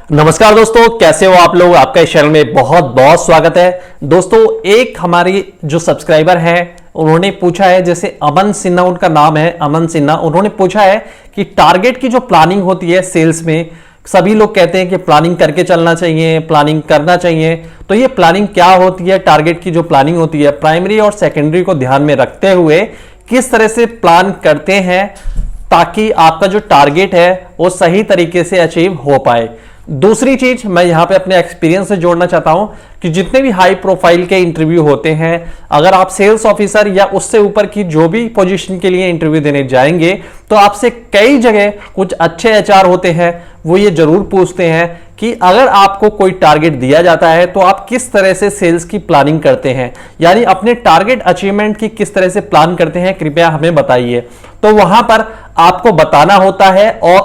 नमस्कार दोस्तों, कैसे हो आप लोग। आपका इस चैनल में बहुत बहुत स्वागत है। दोस्तों, एक हमारी जो सब्सक्राइबर हैं उन्होंने पूछा है, जैसे अमन सिन्हा उनका नाम है, अमन सिन्हा, उन्होंने पूछा है कि टारगेट की जो प्लानिंग होती है सेल्स में, सभी लोग कहते हैं कि प्लानिंग करके चलना चाहिए, प्लानिंग करना चाहिए। तो ये प्लानिंग क्या होती है, टारगेट की जो प्लानिंग होती है, प्राइमरी और सेकेंडरी को ध्यान में रखते हुए किस तरह से प्लान करते हैं ताकि आपका जो टारगेट है वो सही तरीके से अचीव हो पाए। दूसरी चीज मैं यहां पे अपने एक्सपीरियंस से जोड़ना चाहता हूं कि जितने भी हाई प्रोफाइल के इंटरव्यू होते हैं, अगर आप सेल्स ऑफिसर या उससे ऊपर की जो भी पोजीशन के लिए इंटरव्यू देने जाएंगे तो आपसे कई जगह कुछ अच्छे एचआर होते हैं, वो ये जरूर पूछते हैं कि अगर आपको कोई टारगेट दिया जाता है तो आप किस तरह से सेल्स की प्लानिंग करते हैं, यानी अपने टारगेट अचीवमेंट की किस तरह से प्लान करते हैं, कृपया हमें बताइए। तो वहां पर आपको बताना होता है और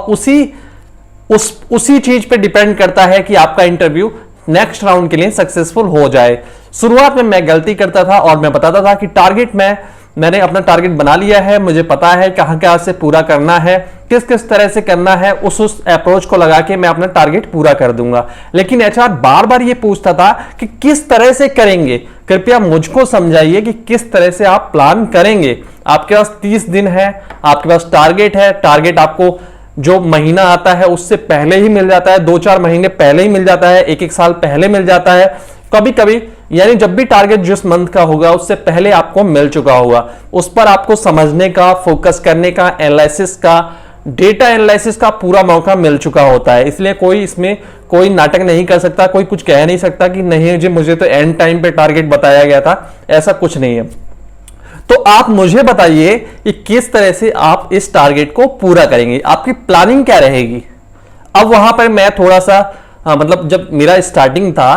उसी चीज पे डिपेंड करता है कि आपका इंटरव्यू नेक्स्ट राउंड के लिए सक्सेसफुल हो जाए। शुरुआत में मैं गलती करता था और मैं बताता था कि टारगेट मैंने अपना टारगेट बना लिया है, मुझे पता है कहां से पूरा करना है, किस किस तरह से करना है, उस अप्रोच को लगा के मैं अपना टारगेट पूरा कर दूंगा। लेकिन एचआर बार बार ये पूछता था कि किस तरह से करेंगे, कृपया मुझको समझाइए कि किस तरह से आप प्लान करेंगे। आपके पास 30 दिन है, आपके पास टारगेट है, टारगेट आपको जो महीना आता है उससे पहले ही मिल जाता है, 2-4 महीने पहले ही मिल जाता है, 1-1 साल पहले मिल जाता है, कभी कभी, यानी जब भी टारगेट जिस मंथ का होगा उससे पहले आपको मिल चुका होगा। उस पर आपको समझने का, फोकस करने का, एनालिसिस का, डेटा एनालिसिस का पूरा मौका मिल चुका होता है। इसलिए कोई इसमें कोई नाटक नहीं कर सकता, कोई कुछ कह नहीं सकता कि नहीं जी मुझे तो एंड टाइम पे टारगेट बताया गया था, ऐसा कुछ नहीं है। तो आप मुझे बताइए कि किस तरह से आप इस टारगेट को पूरा करेंगे, आपकी प्लानिंग क्या रहेगी। अब वहां पर मैं थोड़ा सा मतलब जब मेरा स्टार्टिंग था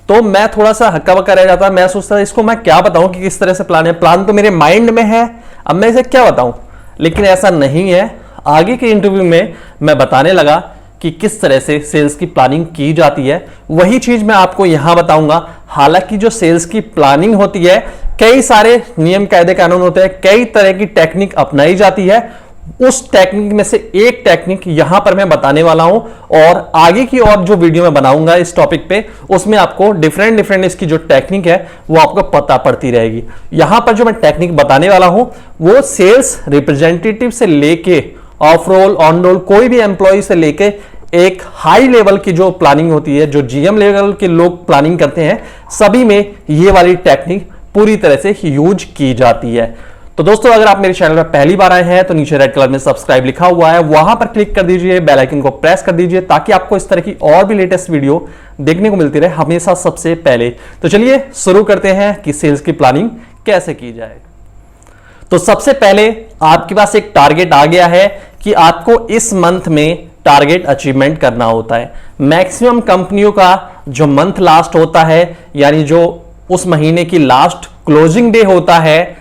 तो मैं थोड़ा सा हक्का बक्का रह जाता, मैं सोचता था इसको मैं क्या बताऊं कि किस तरह से प्लान है, प्लान तो मेरे माइंड में है, अब मैं इसे क्या बताऊं। लेकिन ऐसा नहीं है, आगे के इंटरव्यू में मैं बताने लगा कि किस तरह से सेल्स की प्लानिंग की जाती है। वही चीज मैं आपको यहां बताऊंगा। हालांकि जो सेल्स की प्लानिंग होती है, कई सारे नियम कायदे कानून होते हैं, कई तरह की टेक्निक अपनाई जाती है। उस टेक्निक में से एक टेक्निक यहां पर मैं बताने वाला हूं और आगे की और जो वीडियो मैं बनाऊंगा इस टॉपिक पे, उसमें आपको डिफरेंट इसकी जो टेक्निक है वो आपको पता पड़ती रहेगी। यहां पर जो मैं टेक्निक बताने वाला हूं वो सेल्स रिप्रेजेंटेटिव से लेके ऑफ रोल, ऑन रोल, कोई भी एम्प्लॉय से लेके एक हाई लेवल की जो प्लानिंग होती है, जो जीएम लेवल के लोग प्लानिंग करते हैं, सभी में ये वाली टेक्निक पूरी तरह से यूज की जाती है। तो दोस्तों, अगर आप मेरे चैनल पर पहली बार आए हैं तो नीचे रेड कलर में सब्सक्राइब लिखा हुआ है, वहां पर क्लिक कर दीजिए, बेल आइकन को प्रेस कर दीजिए ताकि आपको इस तरह की और भी लेटेस्ट वीडियो देखने को मिलती रहे हमेशा सबसे पहले। तो चलिए शुरू करते हैं कि सेल्स की प्लानिंग कैसे की जाए। तो सबसे पहले आपके पास एक टारगेट आ गया है कि आपको इस मंथ में टारगेट अचीवमेंट करना होता है। मैक्सिमम कंपनियों का जो मंथ लास्ट होता है, यानी जो उस महीने की लास्ट क्लोजिंग डे होता है,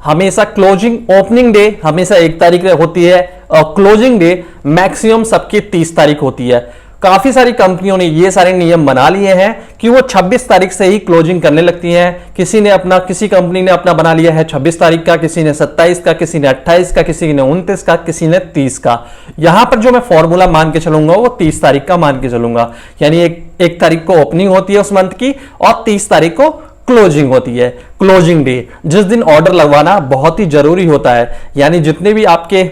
हमेशा क्लोजिंग, ओपनिंग डे हमेशा 1 तारीख होती है और क्लोजिंग डे मैक्सिमम सबकी 30 तारीख होती है। काफी सारी कंपनियों ने ये सारे नियम बना लिए हैं कि वो 26 तारीख से ही क्लोजिंग करने लगती हैं। किसी कंपनी ने अपना बना लिया है 26 तारीख का, किसी ने 27 का, किसी ने 28 का, किसी ने 29 का, किसी ने 30 का। यहां पर जो मैं फॉर्मूला मान के चलूंगा वो 30 तारीख का मान के चलूंगा, यानी एक तारीख को ओपनिंग होती है उस मंथ की और 30 तारीख को क्लोजिंग होती है। क्लोजिंग डे जिस दिन ऑर्डर लगवाना बहुत ही जरूरी होता है, यानी जितने भी आपके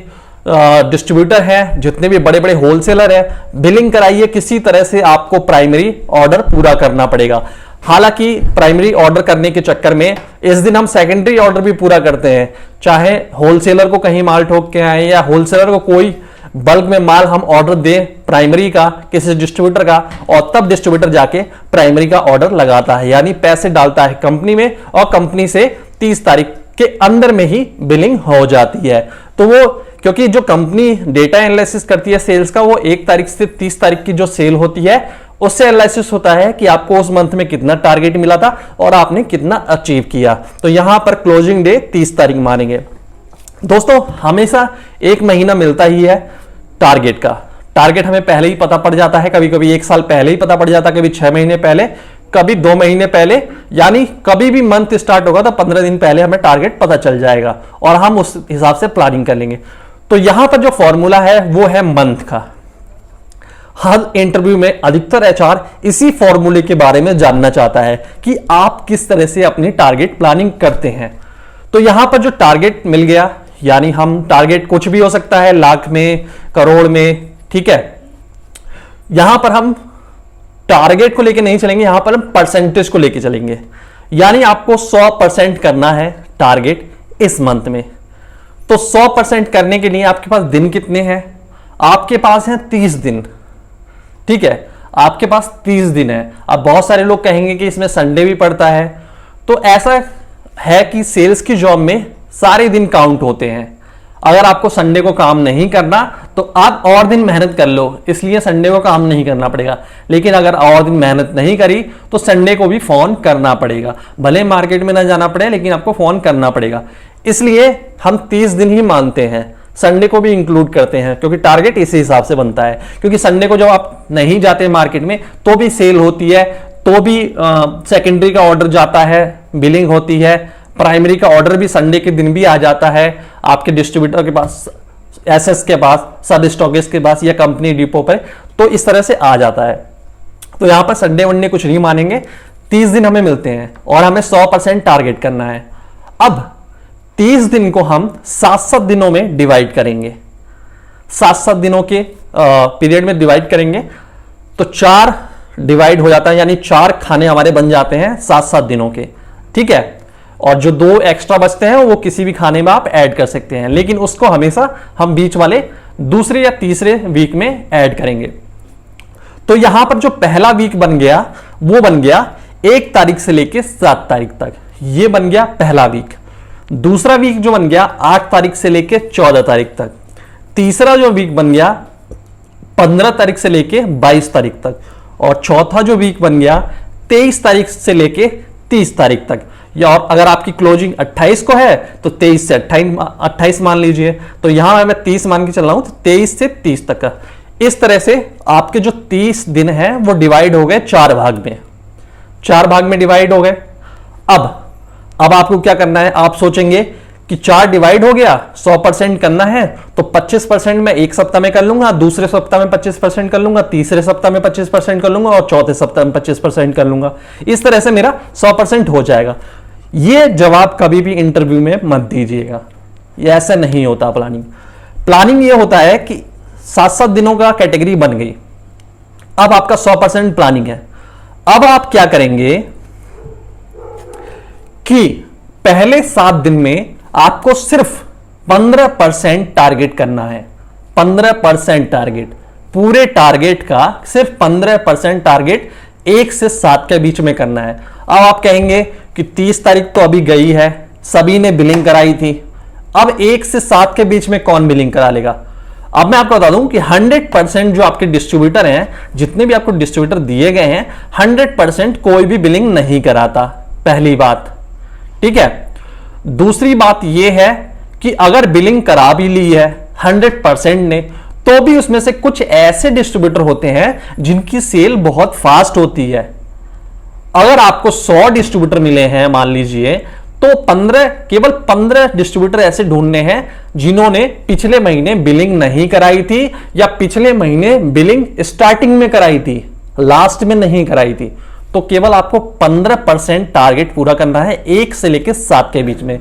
डिस्ट्रीब्यूटर हैं, जितने भी बड़े बड़े होलसेलर हैं, बिलिंग कराइए, किसी तरह से आपको प्राइमरी ऑर्डर पूरा करना पड़ेगा। हालांकि प्राइमरी ऑर्डर करने के चक्कर में इस दिन हम सेकेंडरी ऑर्डर भी पूरा करते हैं, चाहे होलसेलर को कहीं माल ठोक के आए या होलसेलर को कोई बल्क में माल हम ऑर्डर दें प्राइमरी का किसी डिस्ट्रीब्यूटर का, और तब डिस्ट्रीब्यूटर जाके प्राइमरी का ऑर्डर लगाता है, यानी पैसे डालता है कंपनी में और कंपनी से 30 तारीख के अंदर में ही बिलिंग हो जाती है। तो वो क्योंकि जो कंपनी डेटा एनालिसिस करती है सेल्स का, वो 1 तारीख से 30 तारीख की जो सेल होती है उससे एनालिसिस होता है कि आपको उस मंथ में कितना टारगेट मिला था और आपने कितना अचीव किया। तो यहां पर क्लोजिंग डे 30 तारीख मानेंगे। दोस्तों, हमेशा 1 महीना मिलता ही है टारगेट का। टारगेट हमें पहले ही पता पड़ जाता है, कभी कभी 1 साल पहले ही पता पड़ जाता है, कभी 6 महीने पहले, कभी 2 महीने पहले, यानी कभी भी मंथ स्टार्ट होगा तो 15 दिन पहले हमें टारगेट पता चल जाएगा और हम उस हिसाब से प्लानिंग कर लेंगे। तो यहां पर जो फॉर्मूला है वो है मंथ का। हर इंटरव्यू में अधिकतर एचआर इसी फॉर्मूले के बारे में जानना चाहता है कि आप किस तरह से अपनी टारगेट प्लानिंग करते हैं। तो यहां पर जो टारगेट मिल गया, यानी हम टारगेट कुछ भी हो सकता है, लाख में, करोड़ में, ठीक है। यहां पर हम टारगेट को लेके नहीं चलेंगे, यहां पर हम परसेंटेज को लेके चलेंगे। यानी आपको 100% करना है टारगेट इस मंथ में। तो 100% करने के लिए आपके पास दिन कितने हैं? आपके पास हैं 30 दिन, ठीक है, आपके पास 30 दिन है। अब बहुत सारे लोग कहेंगे कि इसमें संडे भी पड़ता है। तो ऐसा है कि सेल्स की जॉब में सारे दिन काउंट होते हैं। अगर आपको संडे को काम नहीं करना तो आप और दिन मेहनत कर लो, इसलिए संडे को काम नहीं करना पड़ेगा। लेकिन अगर और दिन मेहनत नहीं करी तो संडे को भी फोन करना पड़ेगा, भले मार्केट में ना जाना पड़े लेकिन आपको फोन करना पड़ेगा। इसलिए हम 30 दिन ही मानते हैं, संडे को भी इंक्लूड करते हैं, क्योंकि टारगेट इसी हिसाब से बनता है। क्योंकि संडे को जब आप नहीं जाते मार्केट में तो भी सेल होती है, तो भी सेकेंडरी का ऑर्डर जाता है, बिलिंग होती है, प्राइमरी का ऑर्डर भी संडे के दिन भी आ जाता है आपके डिस्ट्रीब्यूटर के पास, एसएस के पास, सब स्टॉकिस्ट के पास या कंपनी डिपो पर, तो इस तरह से आ जाता है। तो यहां पर संडे वनडे कुछ नहीं मानेंगे, 30 दिन हमें मिलते हैं और हमें 100% टारगेट करना है। अब 30 दिन को हम 7-7 दिनों में डिवाइड करेंगे, 7-7 दिनों के पीरियड में डिवाइड करेंगे। तो 4 डिवाइड हो जाता है, यानी 4 खाने हमारे बन जाते हैं 7-7 दिनों के, ठीक है। और जो 2 एक्स्ट्रा बचते हैं वो किसी भी खाने में आप ऐड कर सकते हैं, लेकिन उसको हमेशा हम बीच वाले दूसरे या तीसरे वीक में ऐड करेंगे। तो यहां पर जो पहला वीक बन गया वो बन गया 1 तारीख से लेकर 7 तारीख तक, ये बन गया पहला वीक। दूसरा वीक जो बन गया 8 तारीख से लेकर 14 तारीख तक। तीसरा जो वीक बन गया 15 तारीख से लेकर 22 तारीख तक। और चौथा जो वीक बन गया 23 तारीख से लेकर 30 तारीख तक। या और अगर आपकी क्लोजिंग 28 को है तो 23 से 28 मान लीजिए। तो यहां मैं 30 मान के चल रहा हूं, तो 23 से 30 तक का। इस तरह से आपके जो 30 दिन हैं वो डिवाइड हो गए 4 भाग में, 4 भाग में डिवाइड हो गए। अब आपको क्या करना है, आप सोचेंगे कि 4 डिवाइड हो गया, 100% करना है तो 25% मैं एक सप्ताह में कर लूंगा, दूसरे सप्ताह में 25% कर लूंगा, तीसरे सप्ताह में 25% कर लूंगा और चौथे सप्ताह में 25% कर लूंगा। इस तरह से मेरा 100% हो जाएगा। ये जवाब कभी भी इंटरव्यू में मत दीजिएगा, ये ऐसा नहीं होता। प्लानिंग ये होता है कि 7-7 दिनों का कैटेगरी बन गई, अब आपका 100% प्लानिंग है। अब आप क्या करेंगे कि पहले 7 दिन में आपको सिर्फ 15% टारगेट करना है, 15% टारगेट, पूरे टारगेट का सिर्फ 15% टारगेट 1 से 7 के बीच में करना है। अब आप कहेंगे कि 30 तारीख तो अभी गई है, सभी ने बिलिंग कराई थी, अब 1 से 7 के बीच में कौन बिलिंग करा लेगा। अब मैं आपको बता दूं कि 100% जो आपके डिस्ट्रीब्यूटर हैं, जितने भी आपको डिस्ट्रीब्यूटर दिए गए हैं, 100% कोई भी बिलिंग नहीं कराता, पहली बात, ठीक है। दूसरी बात यह है कि अगर बिलिंग करा भी ली है 100% ने, तो भी उसमें से कुछ ऐसे डिस्ट्रीब्यूटर होते हैं जिनकी सेल बहुत फास्ट होती है। अगर आपको 100 डिस्ट्रीब्यूटर मिले हैं मान लीजिए, तो केवल 15 डिस्ट्रीब्यूटर ऐसे ढूंढने हैं जिन्होंने पिछले महीने बिलिंग नहीं कराई थी या पिछले महीने बिलिंग स्टार्टिंग में कराई थी, लास्ट में नहीं कराई थी। तो केवल आपको 15% टारगेट पूरा करना है 1 से लेकर 7 के बीच में।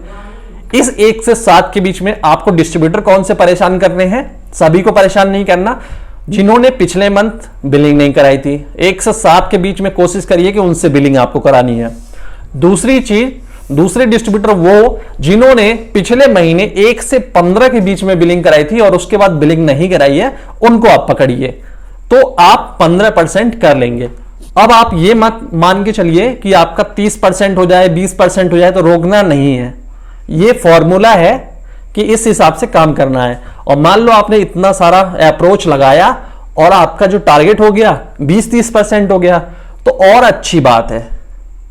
इस 1 से 7 के बीच में आपको डिस्ट्रीब्यूटर कौन से परेशान करने हैं, सभी को परेशान नहीं करना। जिन्होंने पिछले मंथ बिलिंग नहीं कराई थी, 1 से 7 के बीच में कोशिश करिए कि उनसे बिलिंग आपको करानी है। दूसरी चीज, दूसरे डिस्ट्रीब्यूटर वो जिन्होंने पिछले महीने 1 से 15 के बीच में बिलिंग कराई थी और उसके बाद बिलिंग नहीं कराई है, उनको आप पकड़िए, तो आप 15% कर लेंगे। अब आप ये मत मान के चलिए कि आपका 30% हो जाए, 20% हो जाए, तो रोकना नहीं है। ये फॉर्मूला है कि इस हिसाब से काम करना है। और मान लो आपने इतना सारा अप्रोच लगाया और आपका जो टारगेट हो गया 20-30% हो गया, तो और अच्छी बात है,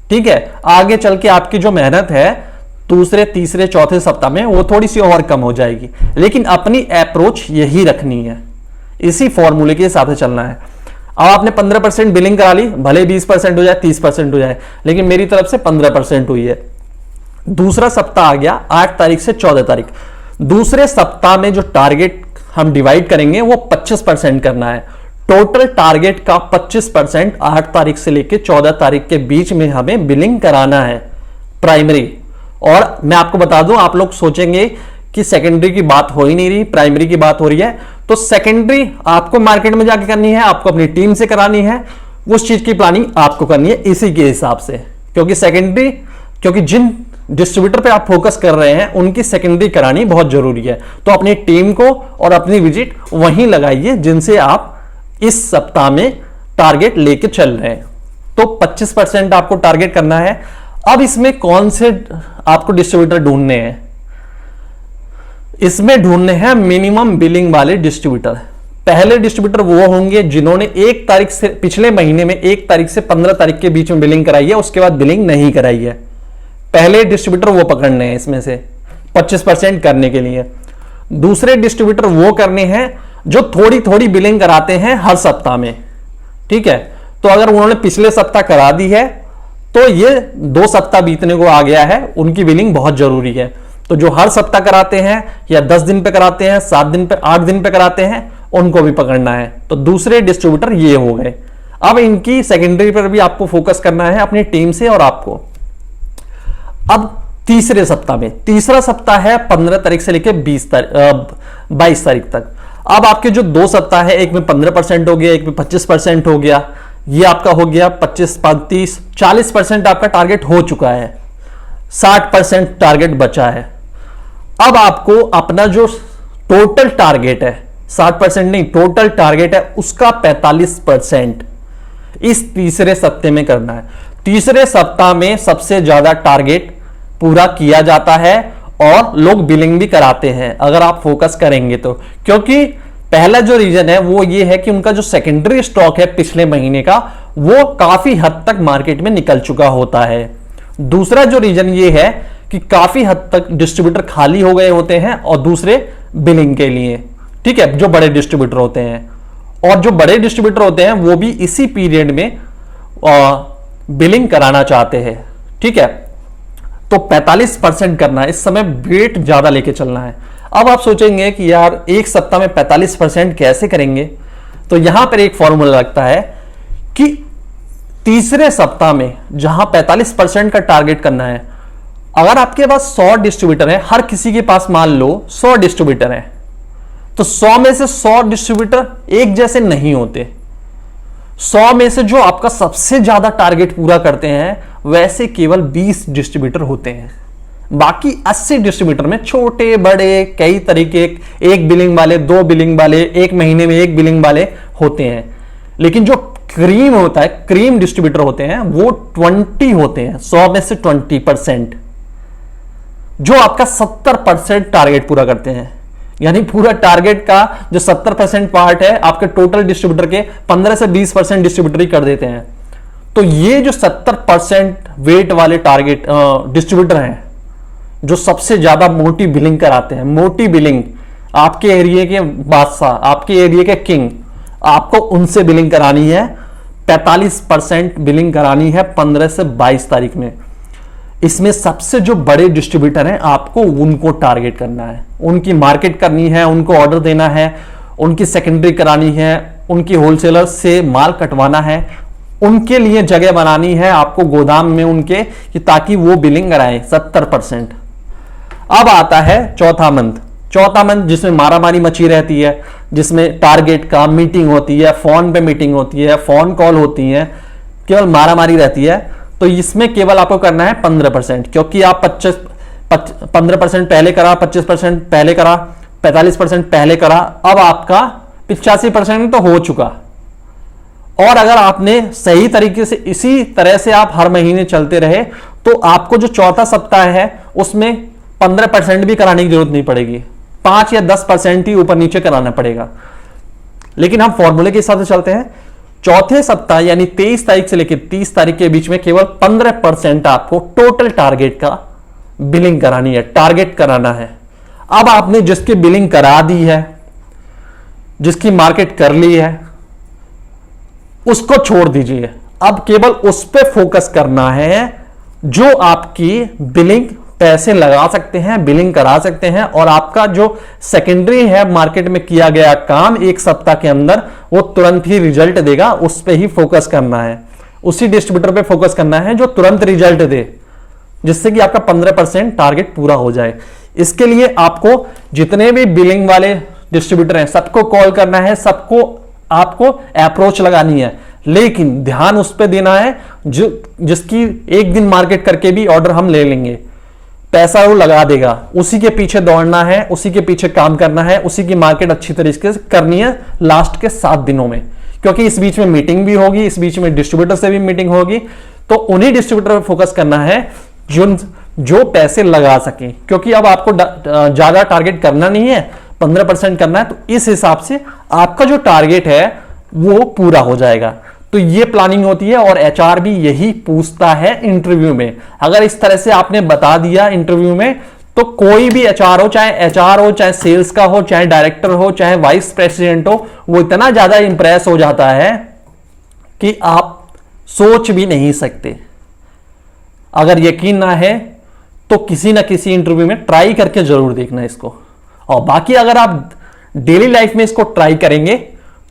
ठीक है। आगे चल के आपकी जो मेहनत है दूसरे, तीसरे, चौथे सप्ताह में वो थोड़ी सी और कम हो जाएगी, लेकिन अपनी अप्रोच यही रखनी है, इसी फॉर्मूले के हिसाब से चलना है। अब आपने 15% बिलिंग करा ली, भले 20% हो जाए, 30% हो जाए, लेकिन मेरी तरफ से 15% हुई है। दूसरा सप्ताह आ गया 8 तारीख से 14 तारीख। दूसरे सप्ताह में जो टारगेट हम डिवाइड करेंगे वो 25% करना है। टोटल टारगेट का 25% 8 तारीख से लेकर 14 तारीख के बीच में हमें बिलिंग कराना है प्राइमरी। और मैं आपको बता दूं, आप लोग सोचेंगे कि सेकेंडरी की बात हो ही नहीं रही, प्राइमरी की बात हो रही है। तो सेकेंडरी आपको मार्केट में जाके करनी है, आपको अपनी टीम से करानी है, उस चीज की प्लानिंग आपको करनी है इसी के हिसाब से। क्योंकि सेकेंडरी, क्योंकि जिन डिस्ट्रीब्यूटर पे आप फोकस कर रहे हैं उनकी सेकेंडरी करानी बहुत जरूरी है। तो अपनी टीम को और अपनी विजिट वहीं लगाइए जिनसे आप इस सप्ताह में टारगेट लेके चल रहे हैं। तो 25% आपको टारगेट करना है। अब इसमें कौन से आपको डिस्ट्रीब्यूटर ढूंढने हैं? इसमें ढूंढने हैं मिनिमम बिलिंग वाले डिस्ट्रीब्यूटर। पहले डिस्ट्रीब्यूटर वो होंगे जिन्होंने 1 तारीख से, पिछले महीने में 1 तारीख से 15 तारीख के बीच में बिलिंग कराई है, उसके बाद बिलिंग नहीं कराई है। पहले डिस्ट्रीब्यूटर वो पकड़ने हैं इसमें से 25% करने के लिए। दूसरे डिस्ट्रीब्यूटर वो करने हैं जो थोड़ी थोड़ी बिलिंग कराते हैं हर सप्ताह में। ठीक है, तो अगर उन्होंने पिछले सप्ताह करा दी है तो ये 2 सप्ताह बीतने को आ गया है, उनकी बिलिंग बहुत जरूरी है। तो जो हर सप्ताह कराते हैं या 10 दिन पे कराते हैं, 7 दिन पे, 8 दिन पे कराते हैं, उनको भी पकड़ना है। तो दूसरे डिस्ट्रीब्यूटर ये हो गए। अब इनकी सेकेंडरी पर भी आपको फोकस करना है अपनी टीम से और आपको। अब तीसरे सप्ताह में, तीसरा सप्ताह है 15 तारीख से लेकर 22 तारीख तक। अब आपके जो 2 सप्ताह है, एक में 15% हो गया, एक में 25% हो गया, ये आपका हो गया 25, 35, 40% आपका टारगेट हो चुका है, 60% टारगेट बचा है। अब आपको अपना जो टोटल टारगेट है, 60% नहीं, टोटल टारगेट है उसका 45% इस तीसरे सप्ताह में करना है। तीसरे सप्ताह में सबसे ज्यादा टारगेट पूरा किया जाता है और लोग बिलिंग भी कराते हैं अगर आप फोकस करेंगे तो। क्योंकि पहला जो रीजन है वो ये है कि उनका जो सेकेंडरी स्टॉक है पिछले महीने का, वो काफी हद तक मार्केट में निकल चुका होता है। दूसरा जो रीजन ये है कि काफी हद तक डिस्ट्रीब्यूटर खाली हो गए होते हैं और दूसरे बिलिंग के लिए। ठीक है, जो बड़े डिस्ट्रीब्यूटर होते हैं, और जो बड़े डिस्ट्रीब्यूटर होते हैं वो भी इसी पीरियड में बिलिंग कराना चाहते हैं। ठीक है, तो 45% करना है इस समय, वेट ज्यादा लेके चलना है। अब आप सोचेंगे कि यार एक सप्ताह में 45% कैसे करेंगे? तो यहां पर एक फॉर्मूला लगता है कि तीसरे सप्ताह में जहां 45% का टारगेट करना है, अगर आपके पास 100 डिस्ट्रीब्यूटर है, हर किसी के पास मान लो 100 डिस्ट्रीब्यूटर है, तो 100 में से 100 डिस्ट्रीब्यूटर एक जैसे नहीं होते। 100 में से जो आपका सबसे ज्यादा टारगेट पूरा करते हैं वैसे केवल 20 डिस्ट्रीब्यूटर होते हैं। बाकी 80 डिस्ट्रीब्यूटर में छोटे बड़े कई तरीके, एक बिलिंग वाले, 2 बिलिंग वाले, एक महीने में 1 बिलिंग वाले होते हैं। लेकिन जो क्रीम होता है, क्रीम डिस्ट्रीब्यूटर होते हैं, वो 20 होते हैं, 100 में से 20%, जो आपका 70% टारगेट पूरा करते हैं। यानी पूरा टारगेट का जो 70% पार्ट है आपके टोटल डिस्ट्रीब्यूटर के 15 से 20% डिस्ट्रीब्यूटर ही कर देते हैं। तो ये जो 70% वेट वाले टारगेट डिस्ट्रीब्यूटर हैं, जो सबसे ज्यादा मोटी बिलिंग कराते हैं, मोटी बिलिंग, आपके एरिया के बादशाह, आपके एरिया के किंग, आपको उनसे बिलिंग करानी है। 45% बिलिंग करानी है 15 से 22 तारीख में। इसमें सबसे जो बड़े डिस्ट्रीब्यूटर हैं आपको उनको टारगेट करना है, उनकी मार्केट करनी है, उनको ऑर्डर देना है, उनकी सेकेंडरी करानी है, उनकी होलसेलर से माल कटवाना है, उनके लिए जगह बनानी है आपको गोदाम में उनके, कि ताकि वो बिलिंग कराएं 70%। अब आता है चौथा मंथ जिसमें मारामारी मची रहती है, जिसमें टारगेट का मीटिंग होती है, फोन पे मीटिंग होती है, फोन कॉल होती है, केवल मारामारी रहती है। तो इसमें केवल आपको करना है 15%, क्योंकि आप 15% पहले करा, 25% पहले करा, 45% पहले करा, अब आपका 85% तो हो चुका। और अगर आपने सही तरीके से इसी तरह से आप हर महीने चलते रहे तो आपको जो चौथा सप्ताह है उसमें 15% भी कराने की जरूरत नहीं पड़ेगी, 5 या 10% ही ऊपर नीचे कराना पड़ेगा। लेकिन हम फॉर्मूले के हिसाब से चलते हैं। चौथे सप्ताह यानी 23 तारीख से लेकर 30 तारीख के बीच में केवल 15% आपको टोटल टारगेट का बिलिंग करानी है, टारगेट कराना है। अब आपने जिसकी बिलिंग करा दी है, जिसकी मार्केट कर ली है, उसको छोड़ दीजिए। अब केवल उस पर फोकस करना है जो आपकी बिलिंग पैसे लगा सकते हैं, बिलिंग करा सकते हैं, और आपका जो सेकेंडरी है मार्केट में किया गया काम एक सप्ताह के अंदर वो तुरंत ही रिजल्ट देगा। उस पर ही फोकस करना है, उसी डिस्ट्रीब्यूटर पे फोकस करना है जो तुरंत रिजल्ट दे, जिससे कि आपका 15% टारगेट पूरा हो जाए। इसके लिए आपको जितने भी बिलिंग वाले डिस्ट्रीब्यूटर हैं सबको कॉल करना है, सबको आपको अप्रोच लगानी है, लेकिन ध्यान उस पर देना है जिसकी एक दिन मार्केट करके भी ऑर्डर हम ले लेंगे, पैसा वो लगा देगा, उसी के पीछे दौड़ना है, उसी के पीछे काम करना है, उसी की मार्केट अच्छी तरीके से करनी है लास्ट के 7 दिनों में, क्योंकि इस बीच में मीटिंग भी होगी, इस बीच में डिस्ट्रीब्यूटर से भी मीटिंग होगी। तो उन्हीं डिस्ट्रीब्यूटर पर फोकस करना है जो पैसे लगा सके, क्योंकि अब आपको ज्यादा टारगेट करना नहीं है, 15% करना है, तो इस हिसाब से आपका जो टारगेट है वो पूरा हो जाएगा। तो ये प्लानिंग होती है, और एचआर भी यही पूछता है इंटरव्यू में। अगर इस तरह से आपने बता दिया इंटरव्यू में, तो कोई भी एचआर हो, चाहे सेल्स का हो, चाहे डायरेक्टर हो, चाहे वाइस प्रेसिडेंट हो, वो इतना ज्यादा इंप्रेस हो जाता है कि आप सोच भी नहीं सकते। अगर यकीन ना है तो किसी ना किसी इंटरव्यू में ट्राई करके जरूर देखना इसको। और बाकी अगर आप डेली लाइफ में इसको ट्राई करेंगे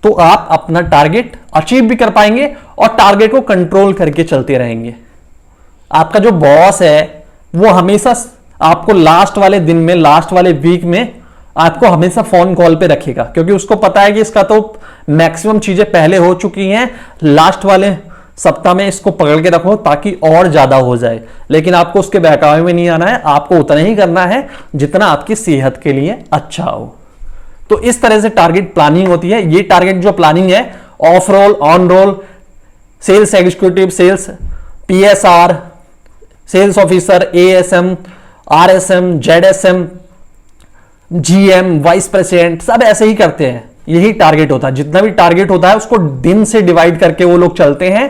तो आप अपना टारगेट अचीव भी कर पाएंगे और टारगेट को कंट्रोल करके चलते रहेंगे। आपका जो बॉस है वो हमेशा आपको लास्ट वाले दिन में, लास्ट वाले वीक में आपको हमेशा फोन कॉल पे रखेगा, क्योंकि उसको पता है कि इसका तो मैक्सिमम चीजें पहले हो चुकी हैं, लास्ट वाले सप्ताह में इसको पकड़ के रखो ताकि और ज्यादा हो जाए। लेकिन आपको उसके बहकावे में नहीं आना है, आपको उतना ही करना है जितना आपकी सेहत के लिए अच्छा हो। तो इस तरह से टारगेट प्लानिंग होती है। ये टारगेट जो प्लानिंग है, off roll, on roll, sales executive, sales PSR, sales officer, ASM, RSM, ZSM, GM, vice president, सब ऐसे ही करते हैं। यही टारगेट होता है। जितना भी टारगेट होता है उसको दिन से डिवाइड करके वो लोग चलते हैं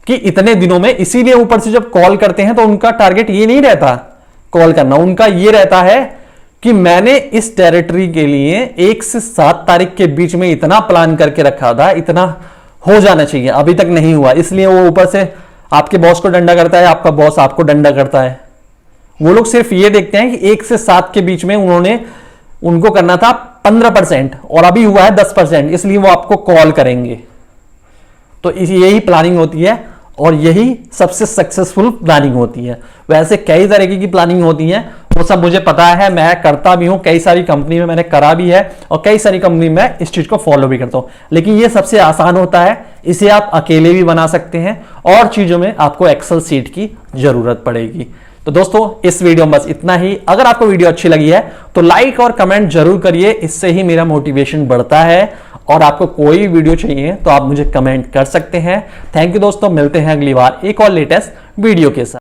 कि इतने दिनों में। इसीलिए ऊपर से जब कॉल करते हैं तो उनका टारगेट ये नहीं रहता कॉल करना, उनका ये रहता है कि मैंने इस टेरिटरी के लिए 1 से 7 तारीख के बीच में इतना प्लान करके रखा था, इतना हो जाना चाहिए, अभी तक नहीं हुआ। इसलिए वो ऊपर से आपके बॉस को डंडा करता है, आपका बॉस आपको डंडा करता है। वो लोग सिर्फ ये देखते हैं कि 1 से 7 के बीच में उनको करना था 15% और अभी हुआ है 10%, इसलिए वो आपको कॉल करेंगे। तो यही प्लानिंग होती है और यही सबसे सक्सेसफुल प्लानिंग होती है। वैसे कई तरीके की प्लानिंग होती है, वो सब मुझे पता है, मैं करता भी हूं, कई सारी कंपनी में मैंने करा भी है और कई सारी कंपनी में इस चीज को फॉलो भी करता हूं। लेकिन ये सबसे आसान होता है, इसे आप अकेले भी बना सकते हैं और चीजों में आपको एक्सेल सीट की जरूरत पड़ेगी। तो दोस्तों इस वीडियो में बस इतना ही। अगर आपको वीडियो अच्छी लगी है तो लाइक और कमेंट जरूर करिए, इससे ही मेरा मोटिवेशन बढ़ता है। और आपको कोई वीडियो चाहिए तो आप मुझे कमेंट कर सकते हैं। थैंक यू दोस्तों, मिलते हैं अगली बार एक और लेटेस्ट वीडियो के साथ।